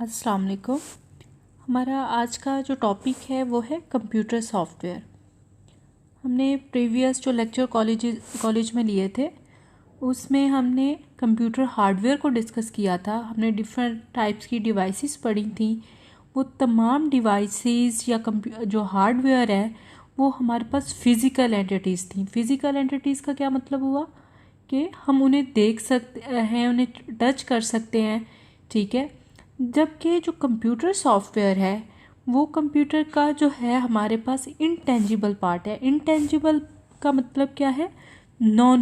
अस्सलाम वालेकुम। हमारा आज का जो टॉपिक है वो है कंप्यूटर सॉफ्टवेयर। हमने प्रीवियस जो लेक्चर कॉलेज में लिए थे उसमें हमने कंप्यूटर हार्डवेयर को डिस्कस किया था। हमने डिफरेंट टाइप्स की डिवाइसेस पढ़ी थी। वो तमाम डिवाइसेस या जो हार्डवेयर है वो हमारे पास फ़िज़िकल एंटिटीज़ थी। फ़िज़िकल एंटिटीज़ का क्या मतलब हुआ कि हम उन्हें देख सकते हैं, उन्हें टच कर सकते हैं, ठीक है। जबकि जो कंप्यूटर सॉफ्टवेयर है वो कंप्यूटर का जो है हमारे पास इनटेंजिबल पार्ट है। इनटेंजिबल का मतलब क्या है? नॉन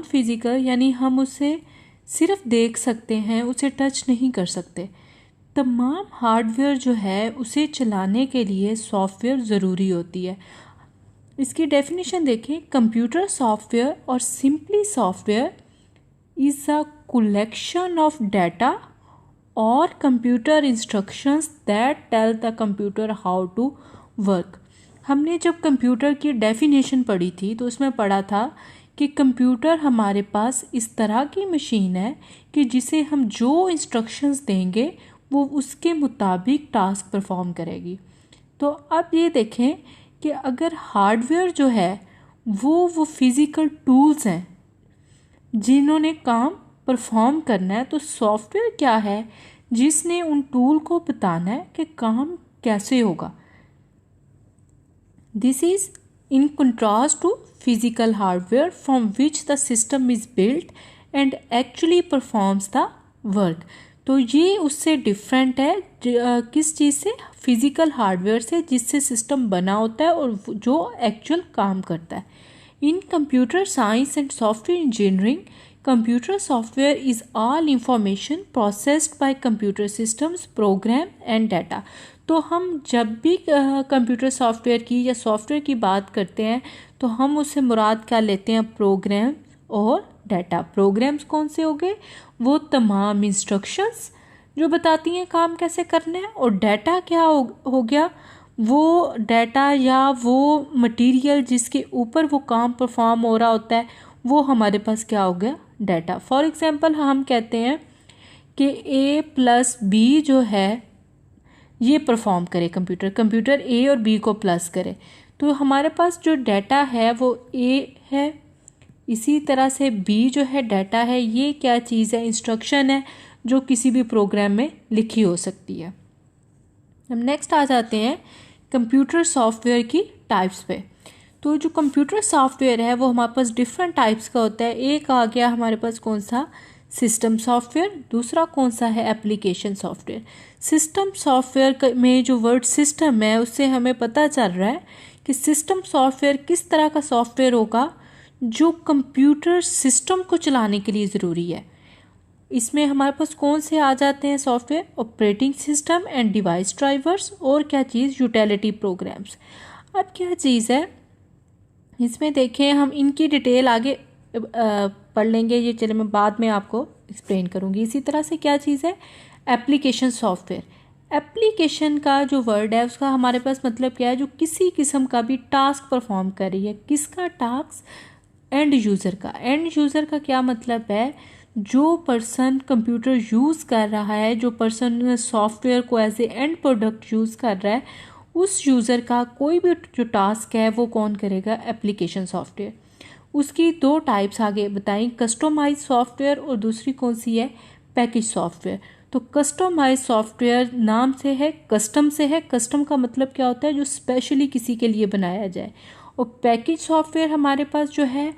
फिज़िकल यानी हम उसे सिर्फ देख सकते हैं, उसे टच नहीं कर सकते। तमाम हार्डवेयर जो है उसे चलाने के लिए सॉफ्टवेयर ज़रूरी होती है। इसकी डेफिनेशन देखें, कंप्यूटर सॉफ्टवेयर और simply software is a collection of data और computer instructions that tell the computer how to work. हमने जब कंप्यूटर की डेफिनेशन पढ़ी थी तो उसमें पढ़ा था कि कंप्यूटर हमारे पास इस तरह की मशीन है कि जिसे हम जो इंस्ट्रक्शंस देंगे वो उसके मुताबिक टास्क परफॉर्म करेगी। तो अब ये देखें कि अगर हार्डवेयर जो है वो फिज़िकल टूल्स हैं जिन्होंने काम परफॉर्म करना है, तो सॉफ्टवेयर क्या है जिसने उन टूल को बताना है कि काम कैसे होगा। This is in contrast to physical hardware from which the system is built and actually performs the work. तो ये उससे डिफरेंट है किस चीज़ से? फिजिकल हार्डवेयर से, जिससे सिस्टम बना होता है और जो एक्चुअल काम करता है। In computer science and software engineering, computer software is all information processed by computer systems, program and data. तो हम जब भी कंप्यूटर सॉफ्टवेयर की या सॉफ्टवेयर की बात करते हैं तो हम उससे मुराद क्या लेते हैं? प्रोग्राम और डाटा। प्रोग्राम्स कौन से हो गए? वो तमाम इंस्ट्रक्शंस जो बताती हैं काम कैसे करना है। और डाटा क्या हो गया? वो डाटा या वो मटेरियल जिसके ऊपर वो काम परफॉर्म हो रहा होता है, वो हमारे पास क्या हो गया? डाटा। फॉर एग्जांपल हम कहते हैं कि A+B जो है ये परफॉर्म करे, कंप्यूटर A और B को प्लस करे, तो हमारे पास जो डाटा है वो A है। इसी तरह से B जो है डाटा है। ये क्या चीज़ है? इंस्ट्रक्शन है जो किसी भी प्रोग्राम में लिखी हो सकती है। हम नेक्स्ट आ जाते हैं कंप्यूटर सॉफ्टवेयर की टाइप्स पे। तो जो कंप्यूटर सॉफ्टवेयर है वो हमारे पास डिफरेंट टाइप्स का होता है। एक आ गया हमारे पास कौन सा? System software. दूसरा कौन सा है? Application software. सिस्टम सॉफ्टवेयर में जो वर्ड सिस्टम है उससे हमें पता चल रहा है कि सिस्टम सॉफ्टवेयर किस तरह का सॉफ्टवेयर होगा जो कंप्यूटर सिस्टम को चलाने के लिए ज़रूरी है। इसमें हमारे पास कौन से आ जाते हैं software? Operating system and device drivers, और क्या चीज़? Utility programmes. अब क्या चीज़ है इसमें देखें, हम इनकी डिटेल आगे पढ़ लेंगे, ये चले मैं बाद में आपको एक्सप्लेन करूँगी। इसी तरह से क्या चीज़ है? Application software. एप्लीकेशन का जो वर्ड है उसका हमारे पास मतलब क्या है? जो किसी किस्म का भी टास्क परफॉर्म कर रही है। किसका टास्क? एंड यूज़र का। एंड यूज़र का क्या मतलब है? जो पर्सन कंप्यूटर यूज़ कर रहा है, जो पर्सन सॉफ्टवेयर को as a end product use कर रहा है, उस यूज़र का कोई भी जो टास्क है वो कौन करेगा? Application software. उसकी दो टाइप्स आगे बताई, कस्टमाइज सॉफ्टवेयर और दूसरी कौन सी है? Package software. तो कस्टमाइज सॉफ्टवेयर नाम से है, कस्टम से है। कस्टम का मतलब क्या होता है? जो स्पेशली किसी के लिए बनाया जाए। और पैकेज सॉफ्टवेयर हमारे पास जो है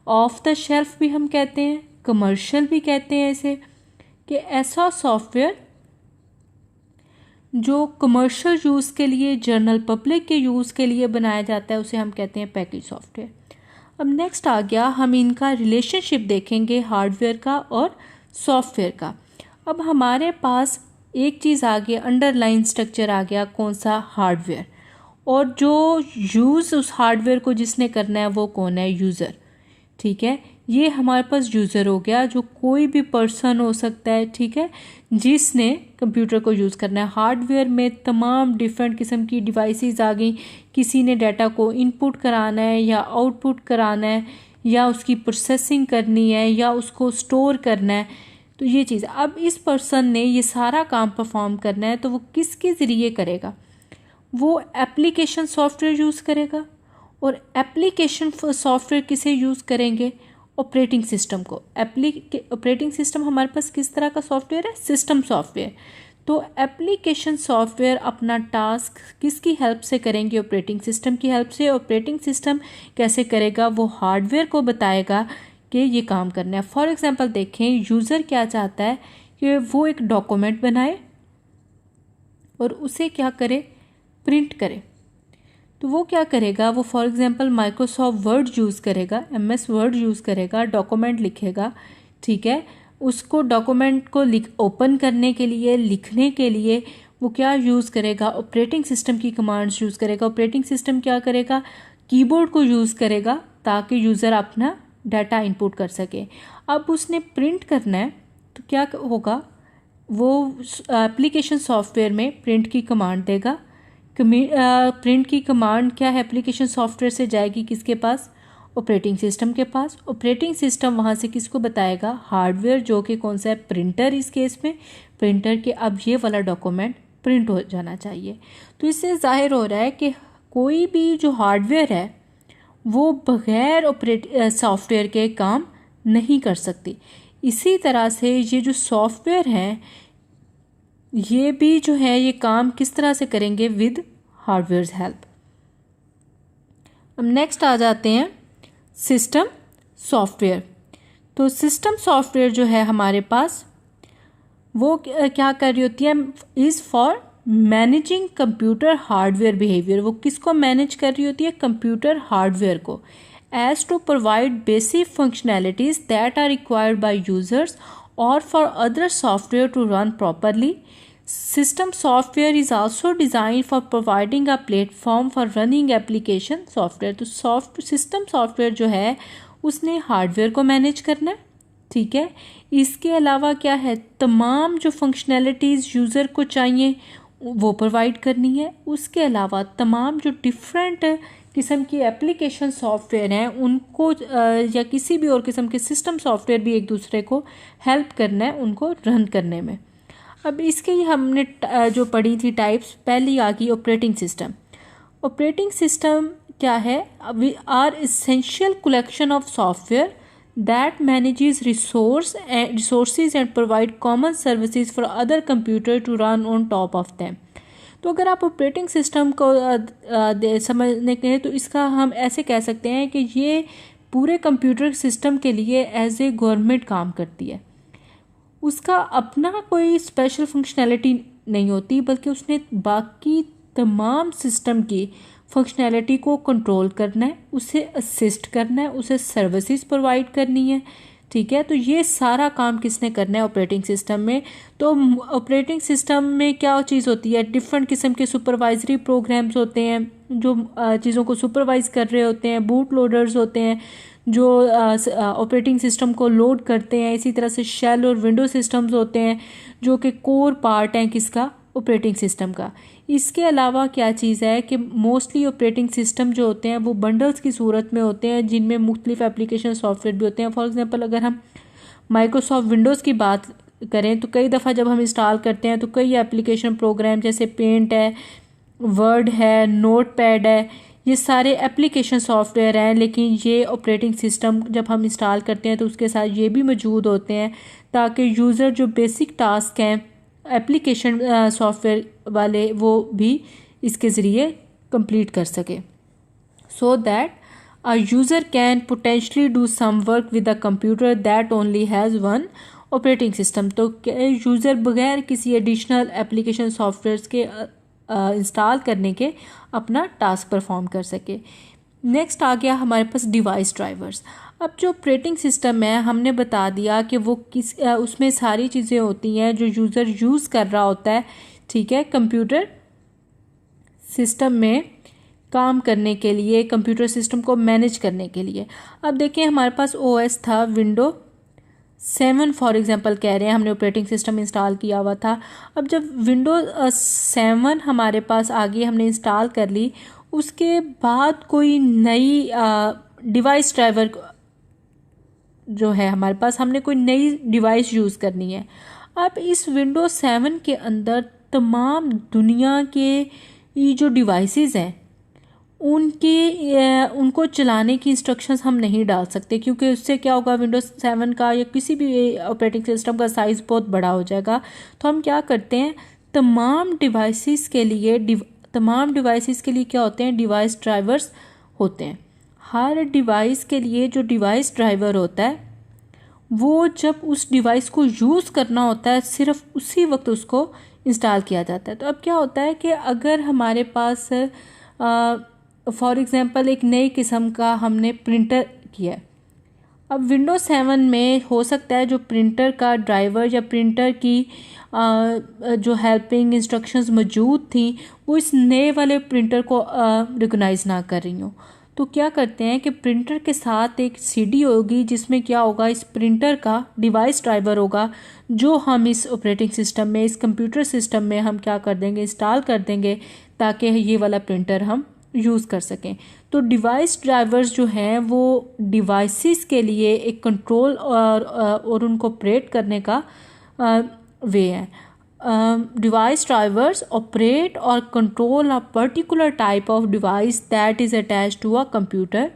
ऑफ द शेल्फ भी हम कहते हैं, कमर्शियल भी कहते हैं इसे, कि ऐसा सॉफ्टवेयर जो कमर्शियल यूज़ के लिए, जनरल पब्लिक के यूज़ के लिए बनाया जाता है, उसे हम कहते हैं पैकेज सॉफ्टवेयर। अब नेक्स्ट आ गया, हम इनका रिलेशनशिप देखेंगे हार्डवेयर का और सॉफ्टवेयर का। अब हमारे पास एक चीज़ आ गया, अंडरलाइन स्ट्रक्चर आ गया, कौन सा? हार्डवेयर। और जो यूज़ उस हार्डवेयर को जिसने करना है वो कौन है? यूज़र। ठीक है, ये हमारे पास यूज़र हो गया, जो कोई भी पर्सन हो सकता है, ठीक है, जिसने कंप्यूटर को यूज़ करना है। हार्डवेयर में तमाम डिफरेंट किस्म की डिवाइसेस आ गई। किसी ने डाटा को इनपुट कराना है या आउटपुट कराना है, या उसकी प्रोसेसिंग करनी है, या उसको स्टोर करना है। तो ये चीज़, अब इस पर्सन ने ये सारा काम परफॉर्म करना है तो वो किसके ज़रिए करेगा, वो एप्लीकेशन सॉफ्टवेयर यूज़ करेगा। और एप्लीकेशन सॉफ्टवेयर किसे यूज़ करेंगे, ऑपरेटिंग सिस्टम को। ऑपरेटिंग सिस्टम हमारे पास किस तरह का सॉफ्टवेयर है, सिस्टम सॉफ्टवेयर। तो एप्लीकेशन सॉफ्टवेयर अपना टास्क किसकी हेल्प से करेंगे, ऑपरेटिंग सिस्टम की हेल्प से। ऑपरेटिंग सिस्टम कैसे करेगा, वो हार्डवेयर को बताएगा कि ये काम करना है। फॉर एग्जांपल देखें, यूज़र क्या चाहता है कि वो एक डॉक्यूमेंट बनाए और उसे क्या करे, प्रिंट करे। तो वो क्या करेगा, वो for example Microsoft word use करेगा, MS वर्ड यूज़ करेगा, डॉक्यूमेंट लिखेगा, ठीक है। उसको डॉक्यूमेंट को ओपन करने के लिए, लिखने के लिए वो क्या यूज़ करेगा, ऑपरेटिंग सिस्टम की कमांड्स यूज़ करेगा। ऑपरेटिंग सिस्टम क्या करेगा, कीबोर्ड को यूज़ करेगा ताकि यूज़र अपना डाटा इनपुट कर सके। अब उसने प्रिंट करना है तो क्या होगा, वो एप्लीकेशन सॉफ्टवेयर में प्रिंट की कमांड देगा। प्रिंट की कमांड क्या है, एप्लीकेशन सॉफ्टवेयर से जाएगी किसके पास, ऑपरेटिंग सिस्टम के पास। ऑपरेटिंग सिस्टम वहाँ से किसको बताएगा, हार्डवेयर, जो कि कौन सा है, प्रिंटर। इस केस में प्रिंटर के अब ये वाला डॉक्यूमेंट प्रिंट हो जाना चाहिए। तो इससे जाहिर हो रहा है कि कोई भी जो हार्डवेयर है वो बग़ैर सॉफ्टवेयर के काम नहीं कर सकती। इसी तरह से ये जो सॉफ्टवेयर हैं ये भी जो है ये काम किस तरह से करेंगे, विद हार्डवेयर हेल्प। अब नेक्स्ट आ जाते हैं सिस्टम सॉफ्टवेयर। तो सिस्टम सॉफ्टवेयर जो है हमारे पास वो क्या कर रही होती है, is for managing computer hardware behaviour. वो किसको मैनेज कर रही होती है, कंप्यूटर हार्डवेयर को, as to provide basic functionalities that are required by users और for other software to run properly. System software is also designed for providing a platform for running application software। तो system software जो है उसने hardware को manage करना है, ठीक है। इसके अलावा क्या है, तमाम जो फंक्शनैलिटीज़ यूज़र को चाहिए वो प्रोवाइड करनी है। उसके अलावा तमाम जो डिफरेंट किस्म की एप्लीकेशन सॉफ्टवेयर हैं उनको या किसी भी और किस्म के सिस्टम सॉफ्टवेयर भी एक दूसरे को हेल्प करना है उनको रन करने में। अब इसके ही हमने जो पढ़ी थी टाइप्स, पहली आ गई ऑपरेटिंग सिस्टम। ऑपरेटिंग सिस्टम क्या है, we are essential collection of software that manages resources and provide common services for other computer to run on top of them. तो अगर आप ऑपरेटिंग सिस्टम को समझने के तो इसका हम ऐसे कह सकते हैं कि ये पूरे कंप्यूटर सिस्टम के लिए एज ए गवर्नमेंट काम करती है। उसका अपना कोई स्पेशल फंक्शनैलिटी नहीं होती, बल्कि उसने बाकी तमाम सिस्टम की फंक्शनैलिटी को कंट्रोल करना है, उसे असिस्ट करना है, उसे सर्विसेज प्रोवाइड करनी है, ठीक है। तो ये सारा काम किसने करना है, ऑपरेटिंग सिस्टम में। तो ऑपरेटिंग सिस्टम में क्या चीज़ होती है, डिफरेंट किस्म के सुपरवाइजरी प्रोग्राम्स होते हैं जो चीज़ों को सुपरवाइज कर रहे होते हैं, बूट लोडर्स होते हैं जो ऑपरेटिंग सिस्टम को लोड करते हैं। इसी तरह से शेल और विंडो सिस्टम्स होते हैं जो कि कोर पार्ट हैं किसका, ऑपरेटिंग सिस्टम का। इसके अलावा क्या चीज़ है कि मोस्टली ऑपरेटिंग सिस्टम जो होते हैं वो बंडल्स की सूरत में होते हैं जिनमें मुख्तलिफ एप्लीकेशन सॉफ्टवेयर भी होते हैं। फॉर एग्जांपल अगर हम माइक्रोसॉफ्ट विंडोज़ की बात करें तो कई दफ़ा जब हम इंस्टॉल करते हैं तो कई एप्लीकेशन प्रोग्राम जैसे पेंट है, वर्ड है, नोट पैड है, ये सारे एप्लीकेशन सॉफ्टवेयर हैं, लेकिन ये ऑपरेटिंग सिस्टम जब हम इंस्टॉल करते हैं तो उसके साथ ये भी मौजूद होते हैं ताकि यूज़र जो बेसिक टास्क हैं एप्लीकेशन सॉफ्टवेयर वाले वो भी इसके ज़रिए कंप्लीट कर सके, so that a user can potentially do some work with a computer that only has one operating system. तो यूज़र बगैर किसी एडिशनल एप्लीकेशन सॉफ्टवेयर के इंस्टॉल करने के अपना टास्क परफॉर्म कर सके। नेक्स्ट आ गया हमारे पास डिवाइस ड्राइवर्स। अब जो ऑपरेटिंग सिस्टम है हमने बता दिया कि वो उसमें सारी चीज़ें होती हैं जो यूज़र यूज़ कर रहा होता है, ठीक है, कंप्यूटर सिस्टम में काम करने के लिए, कंप्यूटर सिस्टम को मैनेज करने के लिए। अब देखें हमारे पास OS था विंडो 7 फॉर एग्जांपल कह रहे हैं, हमने ऑपरेटिंग सिस्टम इंस्टॉल किया हुआ था। अब जब विंडो 7 हमारे पास आ गई, हमने इंस्टॉल कर ली, उसके बाद कोई नई डिवाइस ड्राइवर जो है हमारे पास, हमने कोई नई डिवाइस यूज़ करनी है। अब इस विंडोज 7 के अंदर तमाम दुनिया के ये जो डिवाइसेस हैं उनको चलाने की इंस्ट्रक्शंस हम नहीं डाल सकते, क्योंकि उससे क्या होगा, विंडोज 7 का या किसी भी ऑपरेटिंग सिस्टम का साइज़ बहुत बड़ा हो जाएगा। तो हम क्या करते हैं, तमाम डिवाइसेस के लिए क्या होते हैं, डिवाइस ड्राइवर्स होते हैं। हर डिवाइस के लिए जो डिवाइस ड्राइवर होता है वो जब उस डिवाइस को यूज़ करना होता है सिर्फ उसी वक्त उसको इंस्टॉल किया जाता है। तो अब क्या होता है कि अगर हमारे पास फॉर एग्ज़ाम्पल एक नई किस्म का हमने प्रिंटर किया है, अब विंडोज 7 में हो सकता है जो प्रिंटर का ड्राइवर या प्रिंटर की जो हेल्पिंग इंस्ट्रक्शंस मौजूद थी वो इस नए वाले प्रिंटर को रिकॉग्नाइज ना कर रही हो। तो क्या करते हैं कि प्रिंटर के साथ एक सीडी होगी जिसमें क्या होगा, इस प्रिंटर का डिवाइस ड्राइवर होगा जो हम इस ऑपरेटिंग सिस्टम में, इस कंप्यूटर सिस्टम में हम क्या कर देंगे, इंस्टॉल कर देंगे ताकि ये वाला प्रिंटर हम यूज़ कर सकें। तो डिवाइस ड्राइवर्स जो हैं वो डिवाइसेस के लिए एक कंट्रोल और उनको ऑपरेट करने का वे है। Device drivers operate or control a particular type of device that is attached to a computer.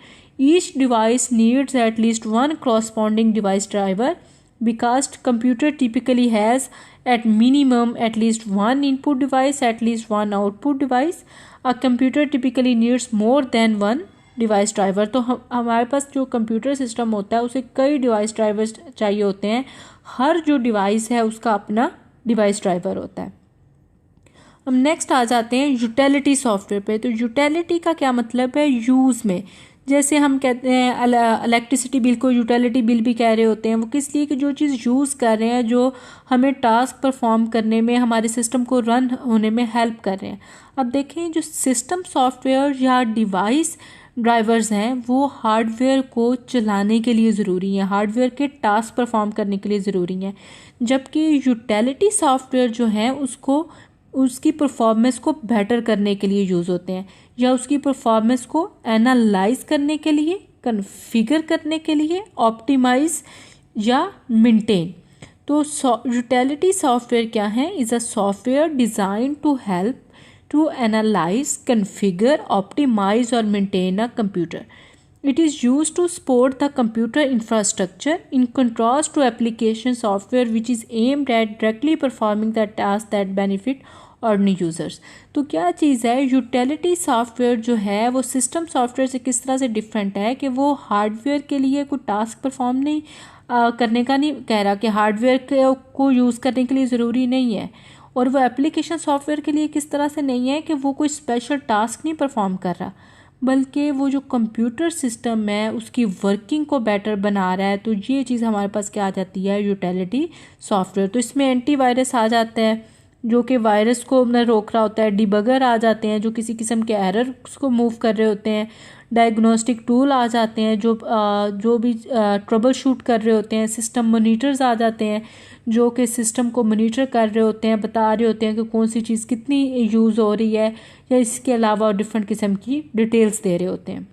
Each device needs at least one corresponding device driver because computer typically has at minimum at least one input device, at least one output device. A computer typically needs more than one device driver. तो हमारे पास जो computer system होता है उसे कई device drivers चाहिए होते हैं। हर जो डिवाइस है उसका अपना डिवाइस ड्राइवर होता है। हम नेक्स्ट आ जाते हैं यूटिलिटी सॉफ्टवेयर पे। तो यूटिलिटी का क्या मतलब है, यूज़ में। जैसे हम कहते हैं इलेक्ट्रिसिटी बिल को यूटिलिटी बिल भी कह रहे होते हैं। वो किस लिए कि जो चीज़ यूज़ कर रहे हैं, जो हमें टास्क परफॉर्म करने में, हमारे सिस्टम को रन होने में हेल्प कर रहे हैं। अब देखें जो सिस्टम सॉफ्टवेयर या डिवाइस ड्राइवर्स हैं वो हार्डवेयर को चलाने के लिए ज़रूरी हैं, हार्डवेयर के टास्क परफॉर्म करने के लिए ज़रूरी हैं। जबकि यूटिलिटी सॉफ्टवेयर जो है उसको उसकी परफॉर्मेंस को बेटर करने के लिए यूज़ होते हैं, या उसकी परफॉर्मेंस को एनालाइज करने के लिए, कन्फिगर करने के लिए, ऑप्टिमाइज या मेंटेन। तो यूटिलिटी सॉफ्टवेयर क्या है, is a software design to help to analyze, configure, optimize or maintain a computer. It is used to support the computer infrastructure in contrast to application software which is aimed at directly performing the tasks that benefit ordinary users. तो क्या चीज़ है, utility software जो है वो system software से किस तरह से डिफरेंट है कि वो हार्डवेयर के लिए कोई टास्क परफॉर्म नहीं करने का नहीं कह रहा, कि हार्डवेयर को यूज़ करने के लिए ज़रूरी नहीं है। और वो एप्लीकेशन सॉफ्टवेयर के लिए किस तरह से नहीं है कि वो कोई स्पेशल टास्क नहीं परफॉर्म कर रहा, बल्कि वो जो कंप्यूटर सिस्टम है उसकी वर्किंग को बेटर बना रहा है। तो ये चीज़ हमारे पास क्या आ जाती है, यूटिलिटी सॉफ्टवेयर। तो इसमें एंटीवायरस आ जाता है जो कि वायरस को रोक रहा होता है, डिबगर आ जाते हैं जो किसी किस्म के एरर्स को मूव कर रहे होते हैं, डायग्नोस्टिक टूल आ जाते हैं जो भी ट्रबल शूट कर रहे होते हैं, सिस्टम मोनीटर्स आ जाते हैं जो कि सिस्टम को मोनीटर कर रहे होते हैं, बता रहे होते हैं कि कौन सी चीज़ कितनी यूज़ हो रही है, या इसके अलावा डिफरेंट किस्म की डिटेल्स दे रहे होते हैं।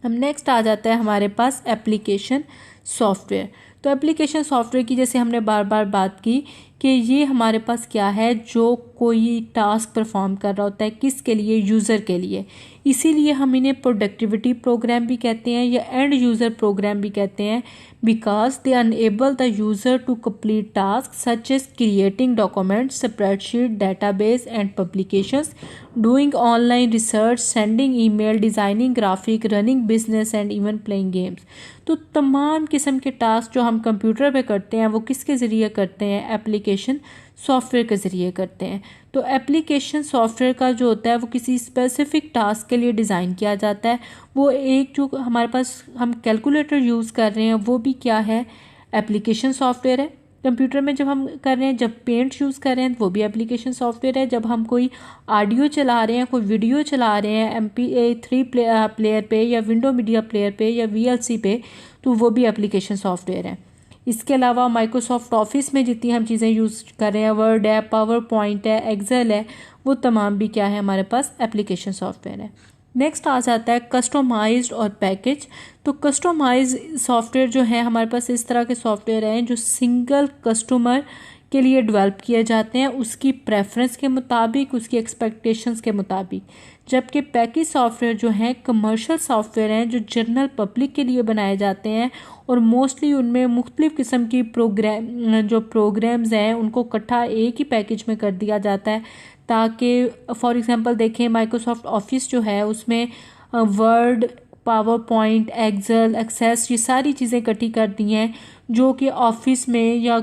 हम नेक्स्ट आ जाता है हमारे पास एप्लीकेशन सॉफ्टवेयर। तो एप्लीकेशन सॉफ्टवेयर की जैसे हमने बार बार बात की कि ये हमारे पास क्या है, जो कोई टास्क परफॉर्म कर रहा होता है, किसके लिए, यूज़र के लिए। इसीलिए हम इन्हें प्रोडक्टिविटी प्रोग्राम भी कहते हैं या एंड यूज़र प्रोग्राम भी कहते हैं, because they enable the user to complete task such as creating documents, spreadsheet, database and publications, doing online research, sending email, designing graphic, running business and even playing games. तो तमाम किस्म के task जो हम computer पे करते हैं वो किसके ज़रिए करते हैं, एप्लीकेशन सॉफ्टवेयर के ज़रिए करते हैं। तो एप्लीकेशन सॉफ्टवेयर का जो होता है वो किसी स्पेसिफिक टास्क के लिए डिज़ाइन किया जाता है। वो एक जो हमारे पास हम कैलकुलेटर यूज़ कर रहे हैं वो भी क्या है, एप्लीकेशन सॉफ्टवेयर है। कंप्यूटर में जब हम कर रहे हैं, जब पेंट यूज़ कर रहे हैं वो भी एप्लीकेशन सॉफ्टवेयर है। जब हम कोई ऑडियो चला रहे हैं, कोई वीडियो चला रहे हैं MP3 प्लेयर पे या विंडो मीडिया प्लेयर पे या VLC पे, तो वो भी एप्लीकेशन सॉफ्टवेयर है। इसके अलावा माइक्रोसॉफ्ट ऑफिस में जितनी हम चीज़ें यूज़ कर रहे हैं, वर्ड है, पावर पॉइंट है, एक्सेल है, वो तमाम भी क्या है हमारे पास एप्लीकेशन सॉफ्टवेयर है। नेक्स्ट आ जाता है कस्टमाइज्ड और पैकेज। तो कस्टमाइज सॉफ्टवेयर जो है हमारे पास इस तरह के सॉफ्टवेयर हैं जो सिंगल कस्टमर के लिए डेवलप किए जाते हैं, उसकी प्रेफरेंस के मुताबिक, उसकी एक्सपेक्टेशंस के मुताबिक। जबकि पैकेज सॉफ्टवेयर जो हैं कमर्शियल सॉफ्टवेयर हैं जो जनरल पब्लिक के लिए बनाए जाते हैं और मोस्टली उनमें मुख्तलिफ़ किस्म की प्रोग्राम्स हैं उनको इकट्ठा एक ही पैकेज में कर दिया जाता है, ताकि फॉर एग्जांपल देखें माइक्रोसॉफ्ट ऑफिस जो है उसमें Word, PowerPoint, Excel, Access, ये सारी चीज़ें इकट्ठी कर दी हैं जो कि ऑफिस में या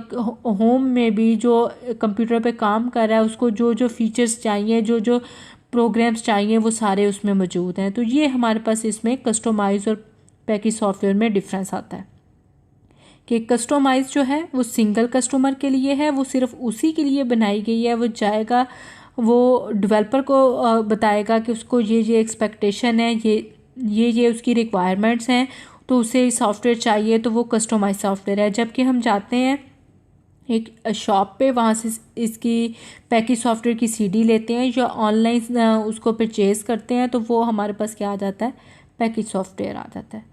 होम में भी जो कंप्यूटर पे काम कर रहा है उसको जो जो फीचर्स चाहिए, जो जो प्रोग्राम्स चाहिए, वो सारे उसमें मौजूद हैं। तो ये हमारे पास इसमें कस्टमाइज और पैकेज सॉफ्टवेयर में डिफरेंस आता है कि कस्टमाइज जो है वो सिंगल कस्टमर के लिए है, वो सिर्फ उसी के लिए बनाई गई है। वो जाएगा, वो डेवलपर को बताएगा कि उसको ये एक्सपेक्टेशन है, ये उसकी रिक्वायरमेंट्स हैं, तो उसे सॉफ्टवेयर चाहिए, तो वो कस्टमाइज सॉफ्टवेयर है। जबकि हम जाते हैं एक शॉप पे, वहाँ से इसकी पैकेज सॉफ्टवेयर की सीडी लेते हैं या ऑनलाइन उसको परचेज़ करते हैं, तो वो हमारे पास क्या आ जाता है, पैकेज सॉफ्टवेयर आ जाता है।